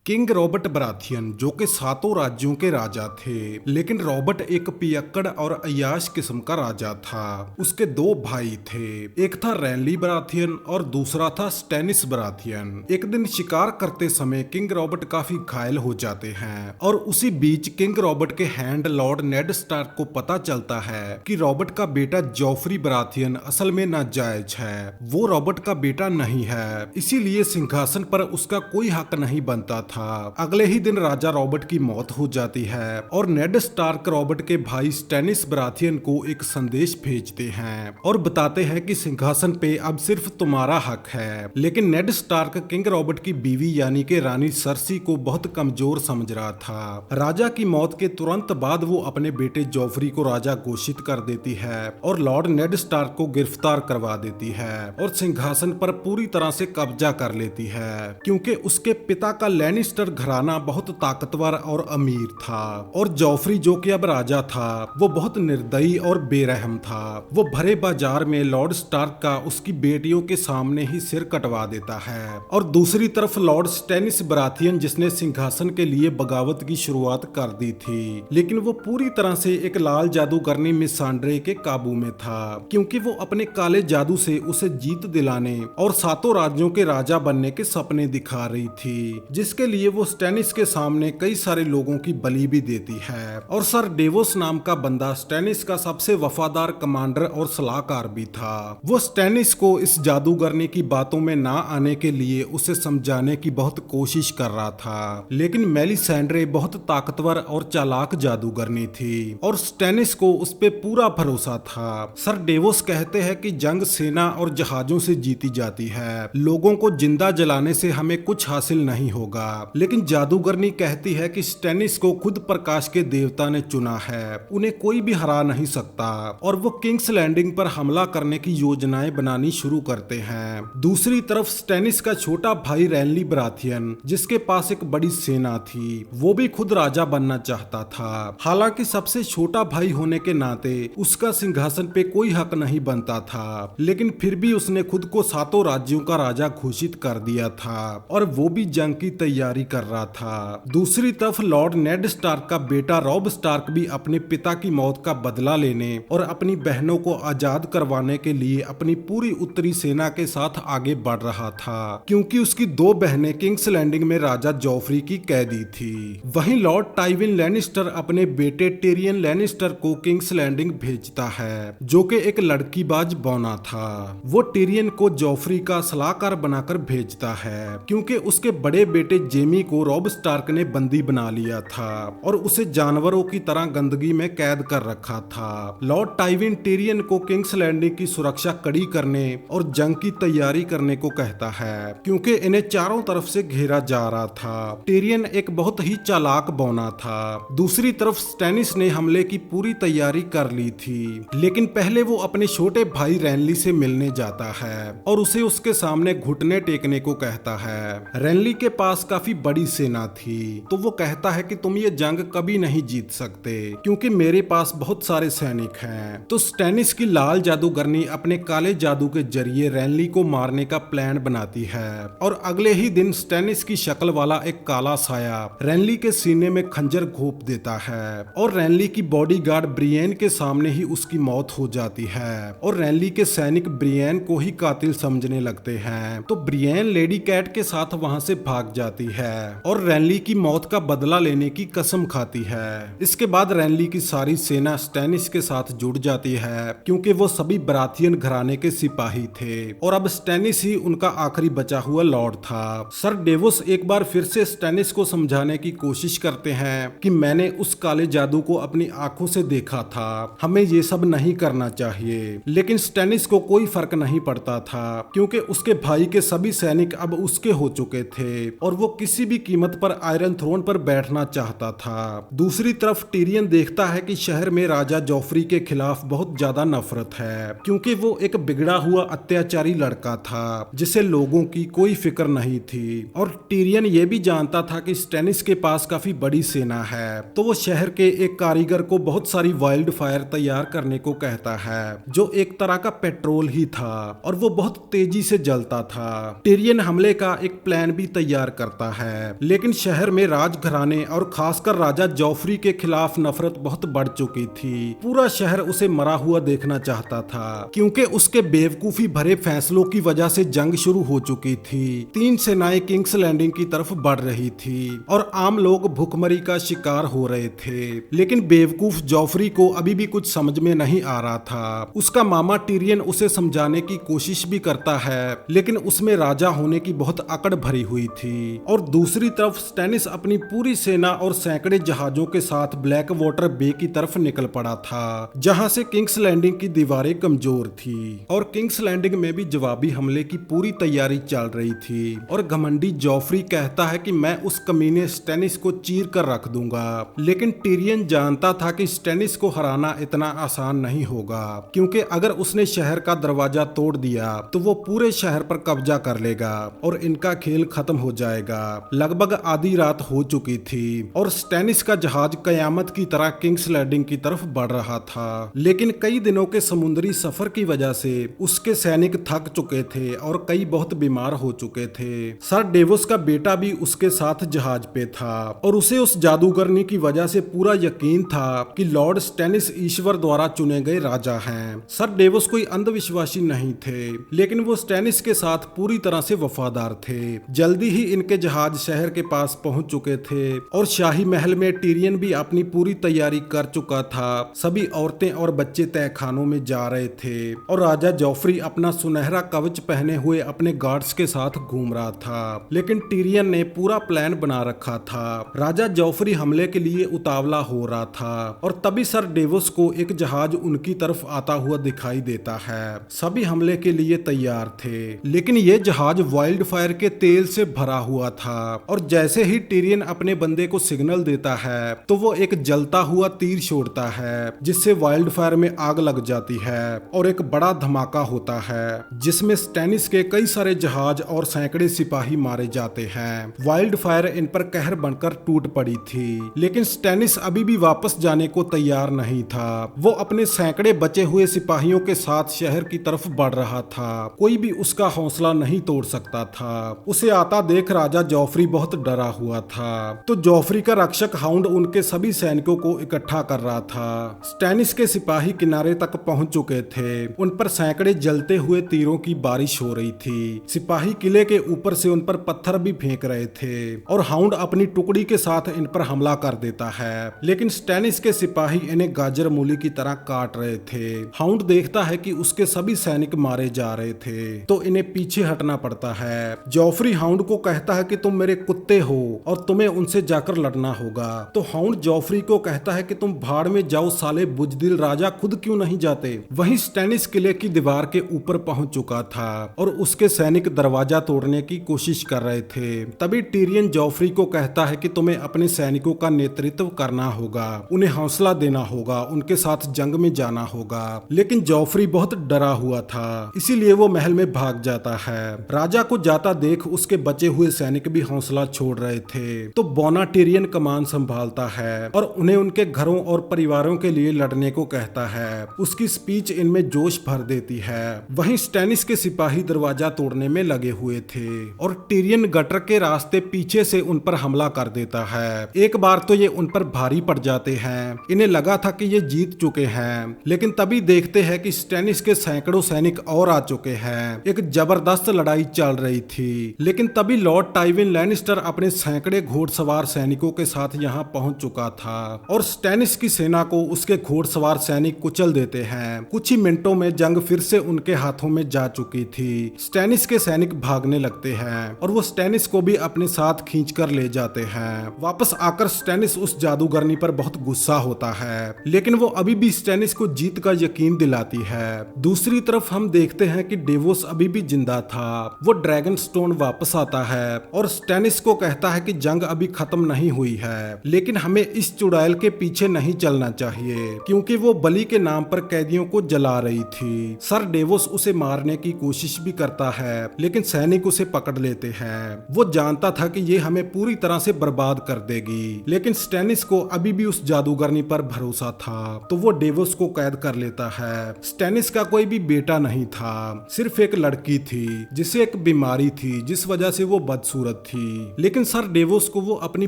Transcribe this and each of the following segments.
King Robert Baratheon जो कि सातों राज्यों के राजा थे, लेकिन रॉबर्ट एक पियक्कड़ और अय्याश किस्म का राजा था। उसके दो भाई थे, एक था रैनली बराथियन और दूसरा था स्टैनिस बराथियन। एक दिन शिकार करते समय किंग रॉबर्ट काफी घायल हो जाते हैं और उसी बीच किंग रॉबर्ट के हैंड लॉर्ड नेड स्टार्क को पता चलता है कि रॉबर्ट का बेटा जॉफरी बराथियन असल में नाजायज है, वो रॉबर्ट का बेटा नहीं है, इसीलिए सिंहासन पर उसका कोई हक नहीं बनता था। अगले ही दिन राजा रॉबर्ट की मौत हो जाती है और नेड स्टार्क रॉबर्ट के भाई स्टैनिस बराथियन को एक संदेश भेजते हैं और बताते हैं कि सिंहासन पे अब सिर्फ तुम्हारा हक है। लेकिन नेड स्टार्क किंग रॉबर्ट की बीवी यानी कि रानी सर्सी को बहुत कमजोर समझ रहा था। राजा की मौत के तुरंत बाद वो अपने बेटे जॉफरी को राजा घोषित कर देती है और लॉर्ड नेड स्टार्क को गिरफ्तार करवा देती है और सिंहासन पर पूरी तरह से कब्जा कर लेती है, क्योंकि उसके पिता का लैनिस्टर घराना बहुत ताकतवर और अमीर था और जॉफरी जो कि अब राजा था वो बहुत निर्दयी और बेरहम था। वो भरे बाजार में लॉर्ड स्टार्क का उसकी बेटियों के सामने ही सिर कटवा देता है और दूसरी तरफ लॉर्ड स्टैनिस बराथियन जिसने सिंहासन के लिए बगावत की शुरुआत कर दी थी, लेकिन वो पूरी तरह से एक लाल जादूगरनी मिसांड्रे के काबू में था, क्योंकि वो अपने काले जादू से उसे जीत दिलाने और सातों राज्यों के राजा बनने के सपने दिखा रही थी, जिसके लिए वो स्टैनिस के सामने कई सारे लोगों की बलि भी देती है। और सर डेवोस नाम का बंदा स्टैनिस का सबसे वफादार कमांडर और सलाहकार भी था। वो स्टैनिस को इस जादूगरनी की बातों में ना आने के लिए उसे समझाने की बहुत कोशिश कर रहा था, लेकिन मेलिसेंड्रे बहुत ताकतवर और चालाक जादूगरनी थी और स्टैनिस को उस पे पूरा भरोसा था। सर डेवोस कहते हैं कि जंग सेना और जहाजों से जीती जाती है, लोगों को जिंदा जलाने से हमें कुछ हासिल नहीं होगा, लेकिन जादूगरनी कहती है कि स्टैनिस को खुद प्रकाश के देवता ने चुना है, उन्हें कोई भी हरा नहीं सकता, और वो किंग्स लैंडिंग पर हमला करने की योजनाएं बनानी शुरू करते हैं। दूसरी तरफ स्टैनिस का छोटा भाई रैनली बराथियन जिसके पास एक बड़ी सेना थी, वो भी खुद राजा बनना चाहता था। हालांकि सबसे छोटा भाई होने के नाते उसका सिंहासन पे कोई हक नहीं बनता था, लेकिन फिर भी उसने खुद को सातों राज्यों का राजा घोषित कर दिया था और वो भी जंग की तैयारी कर रहा था। दूसरी तरफ लॉर्ड नेड स्टार्क का बेटा रॉब स्टार्क भी अपने पिता की मौत का बदला लेने और अपनी बहनों को आजाद करवाने के लिए अपनी पूरी उत्तरी सेना के साथ आगे बढ़ रहा था, क्योंकि उसकी दो बहनें किंग्स लैंडिंग में राजा जॉफरी की कैदी थी। वहीं लॉर्ड टाइविन लैनिस्टर अपने बेटे टिरियन लैनिस्टर को किंग्स लैंडिंग भेजता है, जो कि एक लड़कीबाज बौना था। वो टिरियन को जॉफरी का सलाहकार बनाकर भेजता है, क्योंकि उसके बड़े बेटे जेमी को रॉब स्टार्क ने बंदी बना लिया था और उसे जानवरों की तरह गंदगी में कैद कर रखा था। लॉर्ड टाइविन टिरियन को किंग्स लैंडिंग की सुरक्षा कड़ी करने और जंग की तैयारी करने को कहता है, क्योंकि इन्हें चारों तरफ से घेरा जा रहा था। टिरियन एक बहुत ही चालाक बौना था। दूसरी तरफ स्टैनिस ने हमले की पूरी तैयारी कर ली थी, लेकिन पहले वो अपने छोटे भाई रैनली से मिलने जाता है और उसे उसके सामने घुटने टेकने को कहता है। रैनली के पास काफी बड़ी सेना थी, तो वो कहता है कि तुम ये जंग कभी नहीं जीत सकते, क्योंकि मेरे पास बहुत सारे सैनिक हैं। तो स्टैनिस की लाल जादूगरनी अपने काले जादू के जरिए रैनली को मारने का प्लान बनाती है और अगले ही दिन स्टैनिस की शक्ल वाला एक काला साया रैनली के सीने में खंजर घोंप देता है और रैनली की बॉडीगार्ड ब्रियन के सामने ही उसकी मौत हो जाती है और रैनली के सैनिक ब्रियन को ही कातिल समझने लगते हैं। तो ब्रियन लेडी कैट के साथ वहां से भाग जाती है और रैनली की मौत का बदला लेने की कसम खाती है। इसके बाद रैनली की सारी सेना स्टैनिस के साथ जुड़ जाती है, क्योंकि वो सभी बराथियन घराने के सिपाही थे और अब स्टैनिस ही उनका आखिरी बचा हुआ लॉर्ड था। सर डेवोस एक बार फिर से स्टैनिस को समझाने की कोशिश करते हैं कि मैंने उस काले जादू को अपनी आंखों से देखा था, हमें ये सब नहीं करना चाहिए, लेकिन स्टैनिस को कोई फर्क नहीं पड़ता था, क्योंकि उसके भाई के सभी सैनिक अब उसके हो चुके थे और वो किसी भी कीमत पर आयरन थ्रोन पर बैठना चाहता था। दूसरी तरफ टिरियन देखता है कि शहर में राजा जॉफरी के खिलाफ बहुत ज्यादा नफरत है, क्योंकि वो एक बिगड़ा हुआ अत्याचारी लड़का था जिसे लोगों की कोई फिक्र नहीं थी, और टिरियन ये भी जानता था कि स्टैनिस के पास काफी बड़ी सेना है। तो वो शहर के एक कारीगर को बहुत सारी वाइल्ड फायर तैयार करने को कहता है, जो एक तरह का पेट्रोल ही था और वो बहुत तेजी से जलता था। टिरियन हमले का एक प्लान भी तैयार करता है, लेकिन शहर में राजघराने और खासकर राजा जॉफरी के खिलाफ नफरत बहुत बढ़ चुकी थी। पूरा शहर उसे मरा हुआ देखना चाहता था, क्योंकि उसके बेवकूफी भरे फैसलों की वजह से जंग शुरू हो चुकी थी। 3 सेनाएं किंग्स लैंडिंग की तरफ बढ़ रही थी और आम लोग भूखमरी का शिकार हो रहे थे। लेकिन बेवकूफ जॉफरी को अभी भी कुछ समझ में नहीं आ रहा था। उसका मामा टिरियन उसे समझाने की कोशिश भी करता है, लेकिन उसमें राजा होने की बहुत अकड़ भरी हुई थी। और दूसरी तरफ स्टैनिस अपनी पूरी सेना और सैकड़े जहाजों के साथ ब्लैक वाटर बे की तरफ निकल पड़ा था, जहां से किंग्स लैंडिंग की दीवारें कमजोर थी। और किंग्स लैंडिंग में भी जवाबी हमले की पूरी तैयारी चल रही थी। और घमंडी जॉफरी कहता है कि मैं उस कमीने स्टैनिस को चीर कर रख दूंगा, लेकिन टिरियन जानता था कि स्टैनिस को हराना इतना आसान नहीं होगा, क्योंकि अगर उसने शहर का दरवाजा तोड़ दिया तो वो पूरे शहर पर कब्जा कर लेगा और इनका खेल खत्म हो जाएगा। लगभग आधी रात हो चुकी थी और स्टैनिस का जहाज कयामत की तरह किंग्स लैंडिंग की तरफ बढ़ रहा था, लेकिन कई दिनों के समुद्री सफर की वजह से उसके सैनिक थक चुके थे और कई बहुत बीमार हो चुके थे। सर डेवोस का बेटा भी उसके साथ जहाज पे था और उसे उस जादूगरनी की वजह से पूरा यकीन था कि लॉर्ड स्टैनिस ईश्वर द्वारा चुने गए राजा हैं। सर डेवोस कोई अंधविश्वासी नहीं थे, लेकिन वो स्टैनिस के साथ पूरी तरह से वफादार थे। जल्दी ही इनके जहाज शहर के पास पहुंच चुके थे और शाही महल में टिरियन भी अपनी पूरी तैयारी कर चुका था। सभी औरतें और बच्चे तय खानों में जा रहे थे और राजा जॉफरी अपना सुनहरा कवच पहने हुए अपने गार्ड्स के साथ घूम रहा था। लेकिन टिरियन ने पूरा प्लान बना रखा था। राजा जॉफरी हमले के लिए उतावला हो रहा था और तभी सर डेवोस को एक जहाज उनकी तरफ आता हुआ दिखाई देता है। सभी हमले के लिए तैयार थे, लेकिन ये जहाज वाइल्ड फायर के तेल से भरा हुआ था और जैसे ही टिरियन अपने बंदे को सिग्नल देता है तो वो एक जलता हुआ तीर छोड़ता है, जिससे वाइल्ड फायर में आग लग जाती है और एक बड़ा धमाका होता है, जिसमें स्टैनिस के कई सारे जहाज और सैकड़े सिपाही मारे जाते हैं। वाइल्ड फायर इन पर कहर बनकर टूट पड़ी थी, लेकिन स्टैनिस अभी भी वापस जाने को तैयार नहीं था। वो अपने सैकड़े बचे हुए सिपाहियों के साथ शहर की तरफ बढ़ रहा था। कोई भी उसका हौसला नहीं तोड़ सकता था। उसे आता देख राजा जॉफरी बहुत डरा हुआ था, तो जॉफरी का रक्षक हाउंड उनके सभी सैनिकों को इकट्ठा कर रहा था। स्टैनिस के सिपाही किनारे तक पहुंच चुके थे। उन पर सैकड़े जलते हुए तीरों की बारिश हो रही थी। सिपाही किले के ऊपर से उन पर पत्थर भी फेंक रहे थे और हाउंड अपनी टुकड़ी के साथ इन पर हमला कर देता है, लेकिन स्टैनिस के सिपाही इन्हें गाजर मूली की तरह काट रहे थे। हाउंड देखता है कि उसके सभी सैनिक मारे जा रहे थे, तो इन्हें पीछे हटना पड़ता है। जॉफरी हाउंड को कहता है कि तुम मेरे कुत्ते हो और तुम्हें उनसे जाकर लड़ना होगा। तो हाउंड जॉफरी को कहता है कि तुम भाड़ में जाओ साले बुजदिल, राजा खुद क्यों नहीं जाते। वहीं स्टैनिस किले की दीवार के ऊपर पहुंच चुका था और उसके सैनिक दरवाजा तोड़ने की कोशिश कर रहे थे। तभी टिरियन जॉफरी को कहता है कि तुम्हें अपने सैनिकों का नेतृत्व करना होगा, उन्हें हौसला देना होगा, उनके साथ जंग में जाना होगा। लेकिन जॉफरी बहुत डरा हुआ था, इसीलिए वो महल में भाग जाता है। राजा को जाता देख उसके बचे हुए सैनिक भी हौसला छोड़ रहे थे, तो बोना टिरियन कमान संभालता है और उन्हें उनके घरों और परिवारों के लिए लड़ने को कहता है। उसकी स्पीच इनमें जोश भर देती है। वहीं स्टैनिस के सिपाही दरवाजा तोड़ने में लगे हुए थे और टिरियन गटर के रास्ते पीछे से उन पर हमला कर देता है। एक बार तो ये उन पर भारी पड़ जाते हैं। इन्हें लगा था कि ये जीत चुके हैं, लेकिन तभी देखते हैं कि स्टैनिस के सैकड़ों सैनिक और आ चुके हैं। एक जबरदस्त लड़ाई चल रही थी, लेकिन तभी लॉर्ड टाइविन लैनिस्टर अपने सैकड़े घोड़सवार सैनिकों के साथ यहाँ पहुंच चुका था और स्टैनिस की सेना को उसके घोड़सवार सैनिक कुचल देते हैं। कुछ ही मिनटों में जंग फिर से उनके हाथों में जा चुकी थी। स्टैनिस के सैनिक भागने लगते हैं और वो स्टैनिस को भी अपने साथ खींचकर ले जाते हैं। वापस आकर स्टैनिस उस जादूगरनी पर बहुत गुस्सा होता है, लेकिन वो अभी भी स्टैनिस को जीत का यकीन दिलाती है। दूसरी तरफ हम देखते हैं कि डेवोस अभी भी जिंदा था। वो ड्रैगन स्टोन वापस आता है और स्टैनिस को कहता है कि जंग अभी खत्म नहीं हुई है, लेकिन हमें इस चुड़ैल के पीछे नहीं चलना चाहिए, क्योंकि वो बलि के नाम पर कैदियों को जला रही थी। सर डेवोस उसे मारने की कोशिश भी करता है, लेकिन सैनिक उसे पकड़ लेते हैं। वो जानता था कि ये हमें पूरी तरह से बर्बाद कर देगी, लेकिन स्टैनिस को अभी भी उस जादूगरनी पर भरोसा था, तो वो डेवोस को कैद कर लेता है। स्टैनिस का कोई भी बेटा नहीं था, सिर्फ एक लड़की थी जिसे एक बीमारी थी जिस वजह से वो बदसूरत थी, लेकिन सर डेवोस को वो अपनी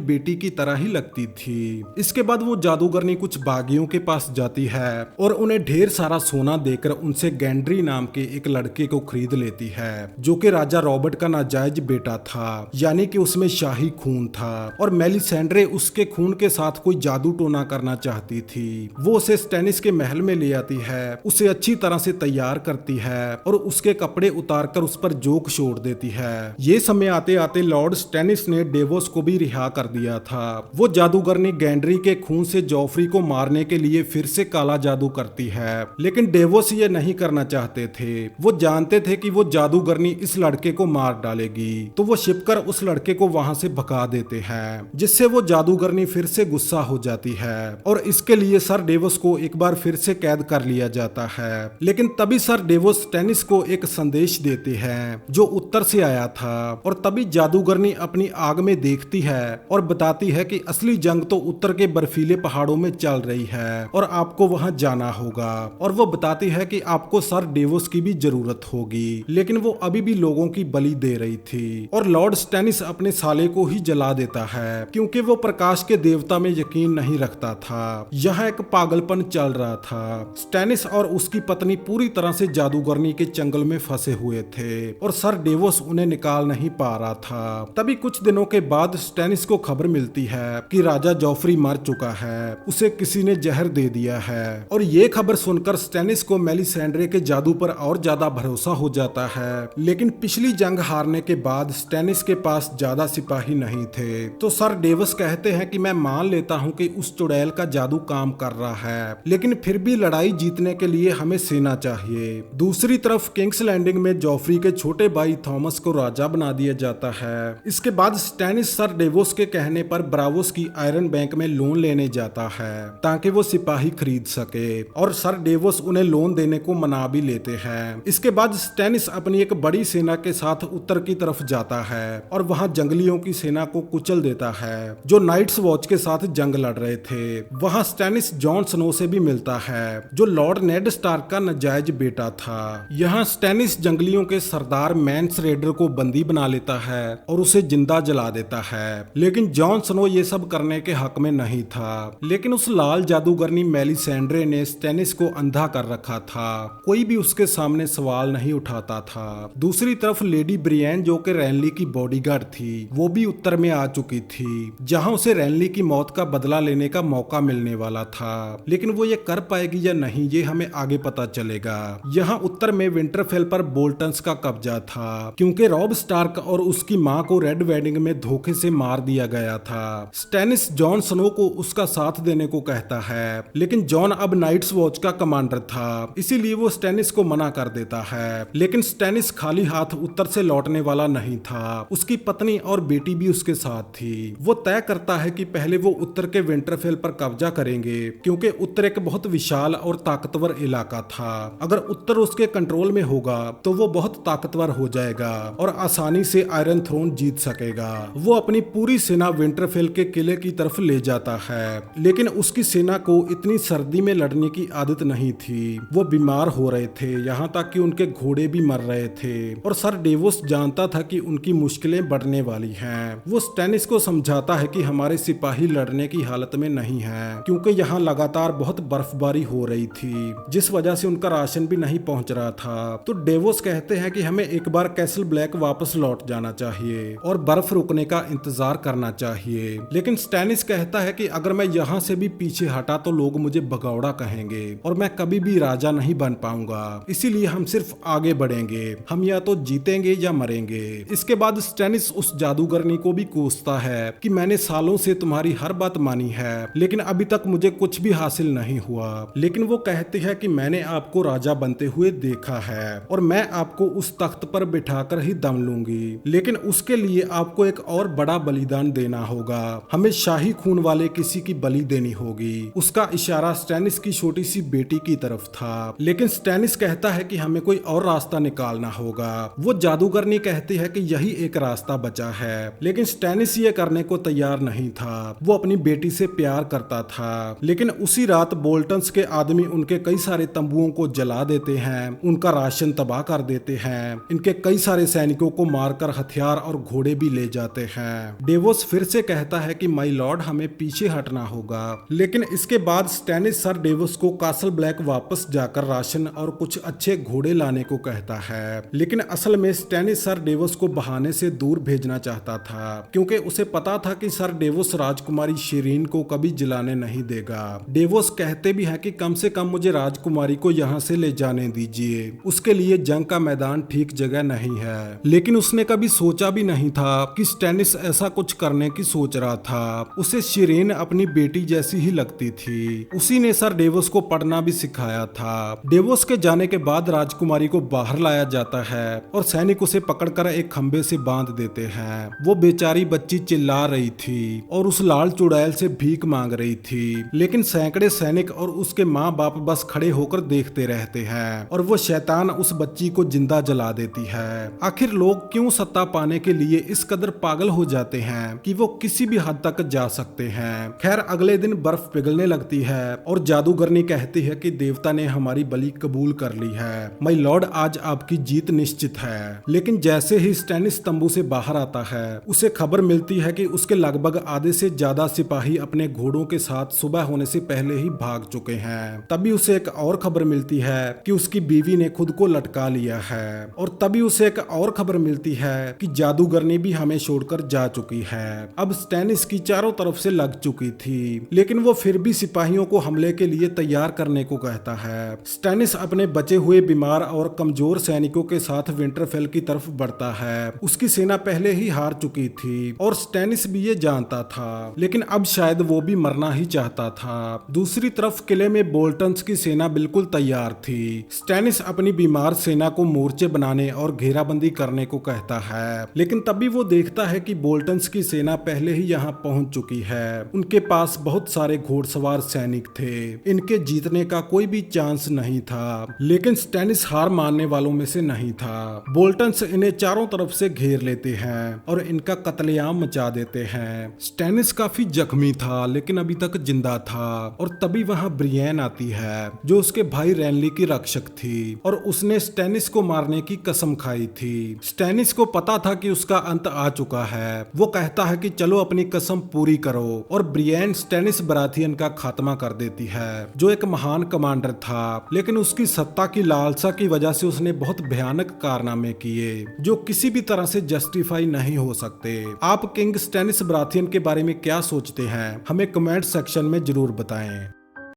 बेटी की तरह ही लगती थी। इसके बाद वो जादूगरनी कुछ बागियों के पास जाती है और उन्हें ढेर सारा सोना देकर उनसे गैंड्री नाम के एक लड़के को खरीद लेती है, जो कि राजा रॉबर्ट का नाजायज बेटा था, यानी कि उसमें शाही खून था। और मेलिसेंड्रे उसके खून के साथ कोई जादू टोना करना चाहती थी। वो उसे स्टैनिस के महल में ले आती है, उसे अच्छी तरह से तैयार करती है और उसके कपड़े उतारकर उस पर जोक छोड़ देती है। ये समय आते आते लॉर्ड स्टैनिस ने डेवोस को भी रिहा कर दिया था। वो जादूगरनी गैंड्री के खून से जॉफरी को मारने के लिए फिर से काला जादू करती है, लेकिन डेवोस ये नहीं करना चाहते थे। वो जानते थे कि वो जादूगरनी इस लड़के को मार डालेगी, तो वो छिपकर उस लड़के को वहां से भगा देते हैं, जिससे वो जादूगरनी फिर से गुस्सा हो जाती है और इसके लिए सर डेवोस को एक बार फिर से कैद कर लिया जाता है। लेकिन तभी सर डेवोस स्टैनिस को एक संदेश देते हैं जो उत्तर से आया था, और तभी जादूगरनी अपनी आग में देखती है और बताती है कि असली जंग तो उत्तर के बर्फीले पहाड़ों में चल रही है और आपको वहां जाना होगा। और वो बताती है कि आपको सर डेवोस की भी जरूरत होगी, लेकिन वो अभी भी लोगों की बलि दे रही थी। और लॉर्ड स्टैनिस अपने साले को ही जला देता है, क्योंकि वो प्रकाश के देवता में यकीन नहीं रखता था। यहाँ एक पागलपन चल रहा था। स्टैनिस और उसकी पत्नी पूरी तरह से जादूगरनी के चंगल में फंसे हुए थे और सर डेवोस उन्हें निकाल नहीं पा रहा था। तभी कुछ दिनों के बाद स्टैनिस को खबर मिलती है कि राजा जॉफरी मर चुका है, उसे किसी ने जहर दे दिया है। और ये खबर सुनकर स्टैनिस को मेलिसेंड्रे के जादू पर और ज्यादा भरोसा हो जाता है। लेकिन पिछली जंग हारने के बाद स्टैनिस के पास ज्यादा सिपाही नहीं थे, तो सर डेवस कहते हैं कि मैं मान लेता हूं कि उस चुड़ैल का जादू काम कर रहा है, लेकिन फिर भी लड़ाई जीतने के लिए हमें सेना चाहिए। दूसरी तरफ किंग्स लैंडिंग में जॉफरी के छोटे भाई थॉमस को राजा बना दिया जाता है। इसके बाद स्टैनिस सर डेवोस के कहने पर ब्रावोस की आयरन बैंक में लोन लेने जाता है ताकि वो सिपाही खरीद सके, और सर डेवोस उन्हें लोन देने को मना भी लेते हैं। इसके बाद स्टैनिस अपनी एक बड़ी सेना के साथ उत्तर की तरफ जाता है और वहां जंगलियों की सेना को कुचल देता है जो नाइट्स वॉच के साथ जंग लड़ रहे थे। वहां स्टैनिस जॉन स्नो से भी मिलता है जो लॉर्ड नेड स्टार्क का नाजायज बेटा था। यहाँ स्टैनिस जंगलियों के सरदार मैंस रेडर को बंदी बना लेता है और उसे जिंदा जला देता है, लेकिन जॉन स्नो ये सब करने के हक में नहीं था। लेकिन उस लाल जादूगरनी मेलिसेंड्रे ने स्टैनिस को अंधा कर रखा था, कोई भी उसके सामने सवाल नहीं उठाता था। दूसरी तरफ लेडी ब्रियन जो कि रैनली की बॉडीगार्ड थी, वो भी उत्तर में आ चुकी थी, जहां उसे रैनली की मौत का बदला लेने का मौका मिलने वाला था। लेकिन वो ये कर पाएगी या नहीं, ये हमें आगे पता चलेगा। यहाँ उत्तर में विंटरफेल पर बोल्टन्स का कब्जा था, क्योंकि रॉब स्टार्क और उसकी माँ को रेड वेडिंग में धोखे से मार दिया गया था। स्टैनिस जॉन स्नो को उसका साथ देने को कहता है, लेकिन जॉन अब नाइट्स वॉच का कमांडर था, इसीलिए वो स्टैनिस को मना कर देता है। लेकिन स्टैनिस खाली हाथ उत्तर से लौटने वाला नहीं था, उसकी पत्नी और बेटी भी उसके साथ थी। वो तय करता है कि पहले वो उत्तर के विंटरफेल पर कब्जा करेंगे, क्योंकि उत्तर एक बहुत विशाल और ताकतवर इलाका था। अगर उत्तर उसके कंट्रोल में होगा तो वो बहुत ताकतवर हो जाएगा और आसानी से आयरन थ्रोन जीत सकेगा। वो अपनी पूरी सेना विंटरफेल के किले की तरफ ले जाता है, लेकिन उसकी सेना को इतनी सर्दी में लड़ने की आदत नहीं थी। वो बीमार हो रहे थे, यहाँ तक कि उनके घोड़े भी मर रहे थे, और सर डेवोस जानता था कि उनकी मुश्किलें बढ़ने वाली हैं। वो स्टैनिस को समझाता है कि हमारे सिपाही लड़ने की हालत में नहीं हैं, क्योंकि यहाँ लगातार बहुत बर्फबारी हो रही थी, जिस वजह से उनका राशन भी नहीं पहुंच रहा था। तो डेवोस कहते हैं कि हमें एक बार कैसल ब्लैक वापस लौट जाना चाहिए और बर्फ रुकने का इंतजार करना चाहिए। लेकिन स्टैनिस कहता है कि अगर मैं यहाँ से भी पीछे हटा तो लोग मुझे भगौड़ा कहेंगे और मैं कभी भी राजा नहीं बन पाऊंगा, इसीलिए हम सिर्फ आगे बढ़ेंगे, हम या तो जीतेंगे या मरेंगे। इसके बाद स्टैनिस उस जादूगरनी को भी कोसता है कि मैंने सालों से तुम्हारी हर बात मानी है, लेकिन अभी तक मुझे कुछ भी हासिल नहीं हुआ। लेकिन वो कहती है कि मैंने आपको राजा बनते हुए देखा है और मैं आपको उस तख्त पर बिठाकर ही दम लूंगी, लेकिन उसके लिए आपको एक और बड़ा बलिदान देना होगा, हमें शाही खून वाले किसी की बलि देनी होगी। उसका इशारा स्टैनिस की छोटी सी बेटी की तरफ था, लेकिन स्टैनिस कहता है कि हमें कोई और रास्ता निकालना होगा। वो जादूगरनी कहती है कि यही एक रास्ता बचा है, लेकिन स्टैनिस ये करने को तैयार नहीं था। वो अपनी बेटी से प्यार करता था। लेकिन उसी रात बोल्टन्स के आदमी उनके कई सारे तंबुओं को जला देते हैं, उनका राशन तबाह कर देते हैं, इनके कई सारे सैनिकों को मारकर हथियार और घोड़े भी ले जाते हैं। डेवोस फिर से कहता है कि माय लॉर्ड हमें पीछे हटना होगा, लेकिन इसके बाद स्टैनिस सर डेवोस को कासल ब्लैक वापस जाकर राशन और कुछ अच्छे घोड़े लाने को कहता है। लेकिन असल में स्टैनिस सर डेवोस को बहाने से दूर भेजना चाहता था, क्योंकि उसे पता था कि सर डेवोस राजकुमारी शिरीन को कभी जिलाने नहीं देगा। डेवोस कहते भी हैं कि कम से कम मुझे राजकुमारी को यहाँ से ले जाने दीजिए, उसके लिए जंग का मैदान ठीक जगह नहीं है। लेकिन उसने कभी सोचा भी नहीं था कि स्टैनिस ऐसा कुछ करने की सोच रहा था। उसे शिरीन अपनी बेटी जैसी ही लगती थी। उसी ने सर डेवोस को पढ़ना भी सिखाया था। डेवोस के जाने के बाद राजकुमारी को बाहर लाया जाता है और सैनिक उसे पकड़कर एक खंबे से बांध देते हैं। वो बेचारी बच्ची चिल्ला रही थी और उस लाल चुड़ैल से भीख मांग रही थी, लेकिन सैकड़े सैनिक और उसके माँ बाप बस खड़े होकर देखते रहते हैं और वो शैतान उस बच्ची को जिंदा जला देती है। आखिर लोग क्यों सत्ता पाने के लिए इस कदर पागल हो जाते हैं कि वो किसी भी हद तक जा सकते हैं। खैर अगले दिन बर्फ पिघलने लगती है और जादूगरनी कहती है कि देवता ने हमारी बलि कबूल कर ली है, माय लॉर्ड आज आपकी जीत निश्चित है। लेकिन जैसे ही स्टैनिस तंबू से बाहर आता है, उसे खबर मिलती है कि उसके लगभग आधे से ज्यादा सिपाही अपने घोड़ों के साथ सुबह होने से पहले ही भाग चुके हैं। तभी उसे एक और खबर मिलती है कि उसकी बीवी ने खुद को लटका लिया है, और तभी उसे एक और खबर मिलती है कि जादूगरनी भी हमें छोड़कर जा चुकी है। अब स्टैनिस की चारों तरफ से लग चुकी थी, लेकिन वो फिर भी सिपाहियों को हमले के लिए तैयार करने को कहता है। स्टैनिस अपने बचे हुए बीमार और कमजोर सैनिकों के साथ विंटरफेल की तरफ बढ़ता है। उसकी सेना पहले ही हार चुकी थी और स्टैनिस भी ये जानता था, लेकिन अब शायद वो भी मरना ही चाहता था। दूसरी तरफ किले में बोल्टन्स की सेना बिल्कुल तैयार थी। स्टैनिस अपनी बीमार सेना को मोर्चे बनाने और घेराबंदी करने को कहता है, लेकिन तभी वो देखता है कि बोल्टन्स की सेना पहले ही यहाँ पहुंच चुकी है। उनके पास बहुत सारे घोड़सवार सैनिक थे, इनके जीतने का कोई भी चांस नहीं था। लेकिन स्टैनिस हार मानने वालों में से नहीं था। बोल्टन्स इन्हें चारों तरफ से घेर लेते हैं और इनका कत्लेआम मचा देते हैं। स्टैनिस काफी जख्मी था, लेकिन अभी तक जिंदा था, और तभी वहां ब्रियन आती है जो उसके भाई रैनली की रक्षक थी, और उसने स्टैनिस को मारने की कसम खाई थी। स्टैनिस को पता था कि उसका अंत आ चुका है। वो कहता है कि चलो अपनी कसम पूरी करो, और ब्रियन स्टैनिस बराथियन का खात्मा कर देती है, जो एक महान कमांडर था, लेकिन उसकी सत्ता की लालसा की वजह से उसने बहुत भयानक कारनामे किए जो किसी भी तरह से जस्टिफाई नहीं हो सकते। आप किंग स्टैनिस बराथियन के बारे में क्या सोचते हैं, हमें कमेंट सेक्शन में जरूर बताएं।